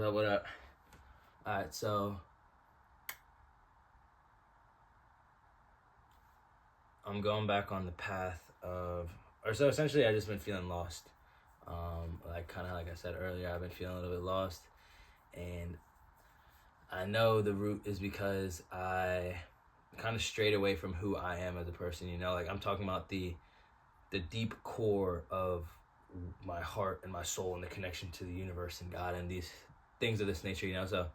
up, what up? Alright, so I'm going back on the path of, so essentially I just been feeling lost. Like I said earlier, I've been feeling a little bit lost, and I know the root is because I kind of strayed away from who I am as a person. Like I'm talking about the deep core of my heart and my soul and the connection to the universe and God and these things of this nature. So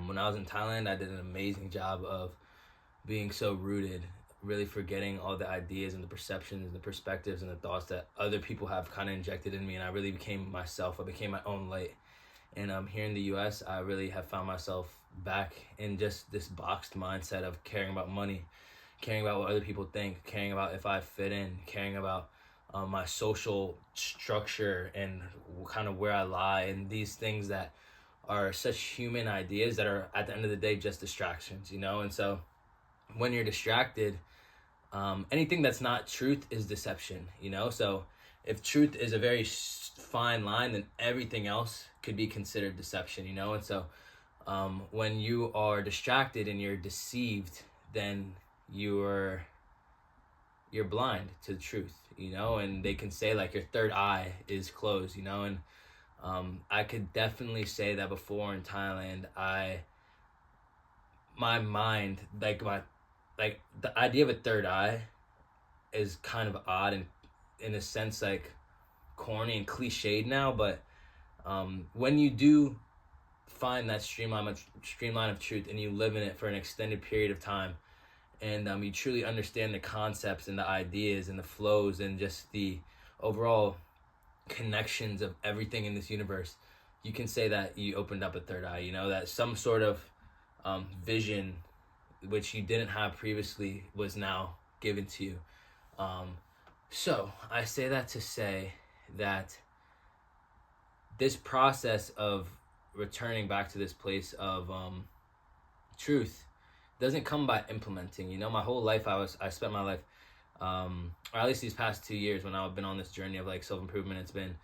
when I was in Thailand, I did an amazing job of being so rooted, really forgetting all the ideas and the perceptions and the perspectives and the thoughts that other people have kind of injected in me, and I really became myself. I became my own light. And here in the US, I really have found myself back in just this boxed mindset of caring about money, caring about what other people think, caring about if I fit in, caring about my social structure and kind of where I lie, and these things that are such human ideas that are at the end of the day just distractions. And so when you're distracted, anything that's not truth is deception. So if truth is a very fine line, then everything else could be considered deception. And so when you are distracted and you're deceived, then you're blind to the truth. And they can say like your third eye is closed. And I could definitely say that before in Thailand, my mind, like the idea of a third eye is kind of odd and in a sense like corny and cliched now, but when you do find that streamline of truth and you live in it for an extended period of time, and you truly understand the concepts and the ideas and the flows and just the overall connections of everything in this universe, you can say that you opened up a third eye. That some sort of vision which you didn't have previously was now given to you. So I say that to say that this process of returning back to this place of truth doesn't come by implementing. My whole life I spent my life, or at least these past 2 years when I've been on this journey of like self-improvement, it's been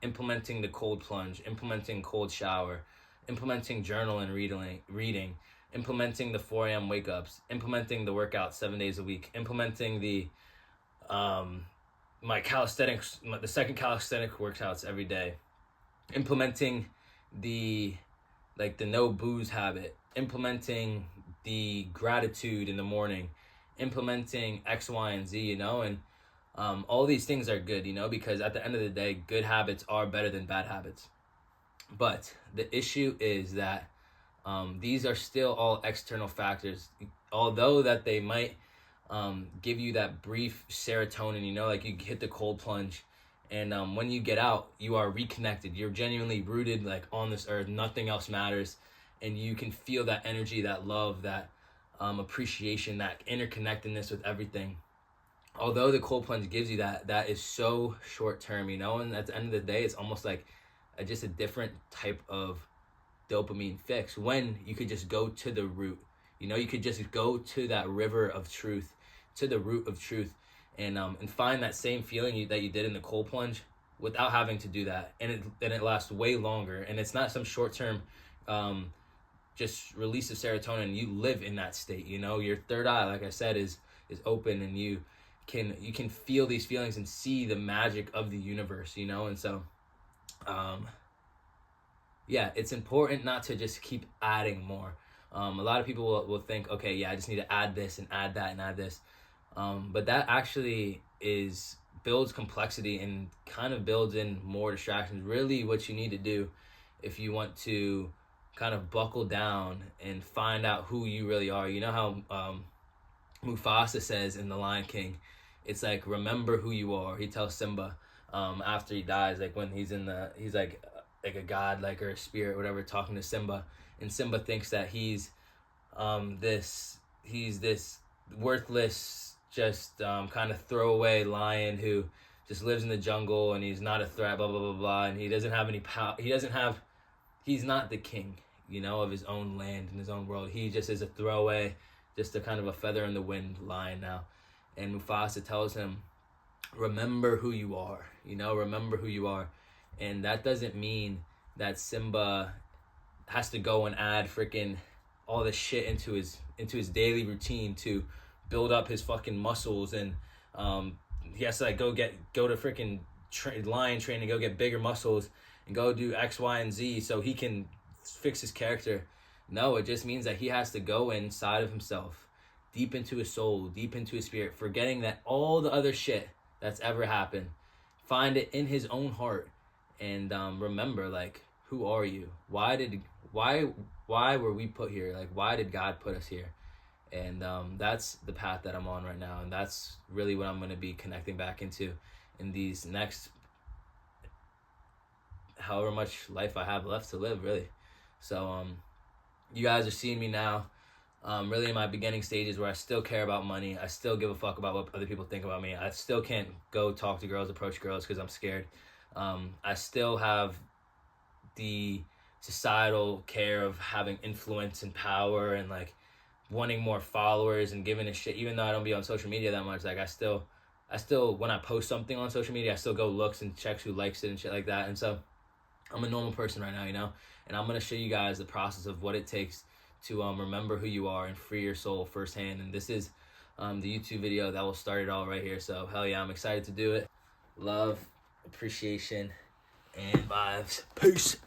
implementing the cold plunge, implementing cold shower, implementing journal and reading, implementing the 4 a.m. wake ups, implementing the workout 7 days a week, implementing the my calisthenics, the second calisthenic workouts every day, implementing the no booze habit, implementing the gratitude in the morning, implementing X, Y, and Z, and all these things are good, because at the end of the day, good habits are better than bad habits. But the issue is that these are still all external factors, although that they might give you that brief serotonin, like you hit the cold plunge, and when you get out, you are reconnected. You're genuinely rooted like on this earth. Nothing else matters, and you can feel that energy, that love, that appreciation, that interconnectedness with everything. Although the cold plunge gives you that is so short term, and at the end of the day, it's almost like just a different type of dopamine fix when you could just go to the root. You could just go to that river of truth, to the root of truth, and find that same feeling that you did in the cold plunge without having to do that, and it lasts way longer, and it's not some short term just release of serotonin. You live in that state. Your third eye, like I said, is open, and you can feel these feelings and see the magic of the universe. And so it's important not to just keep adding more. A lot of people will think, okay, yeah, I just need to add this and add that and add this. But that actually builds complexity and kind of builds in more distractions. Really what you need to do if you want to kind of buckle down and find out who you really are. How Mufasa says in The Lion King, it's like, remember who you are. He tells Simba after he dies, like when he's like a god, like, or a spirit, whatever, talking to Simba, and Simba thinks that he's this worthless, just kind of throwaway lion who just lives in the jungle and he's not a threat, blah blah blah blah, and he doesn't have any power. He's not the king, of his own land and his own world. He just is a throwaway, just a kind of a feather in the wind lion now. And Mufasa tells him, remember who you are, remember who you are. And that doesn't mean that Simba has to go and add freaking all this shit into his daily routine to build up his fucking muscles, and he has to like go to freaking lion training, go get bigger muscles and go do X, Y, and Z so he can fix his character. No, it just means that he has to go inside of himself, deep into his soul, deep into his spirit, forgetting that all the other shit that's ever happened, find it in his own heart, and remember, like, who are you? Why were we put here? Like, why did God put us here? And that's the path that I'm on right now, and that's really what I'm going to be connecting back into in these next however much life I have left to live, really. So you guys are seeing me now, really in my beginning stages where I still care about money. I still give a fuck about what other people think about me. I still can't go talk to girls, approach girls, because I'm scared. I still have the societal care of having influence and power and like wanting more followers and giving a shit, even though I don't be on social media that much. Like I still when I post something on social media, I still go looks and checks who likes it and shit like that. And so I'm a normal person right now, you know, and I'm going to show you guys the process of what it takes to remember who you are and free your soul firsthand. And this is the YouTube video that will start it all right here. So hell yeah, I'm excited to do it. Love, appreciation, and vibes. Peace.